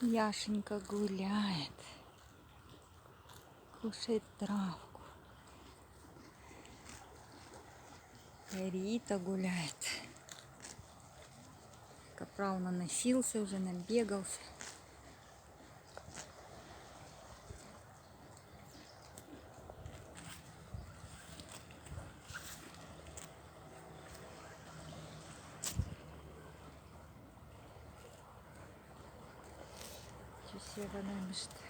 Яшенька гуляет, кушает травку. Рита гуляет. Капрал наносился, уже набегался. Чуть вода бежит.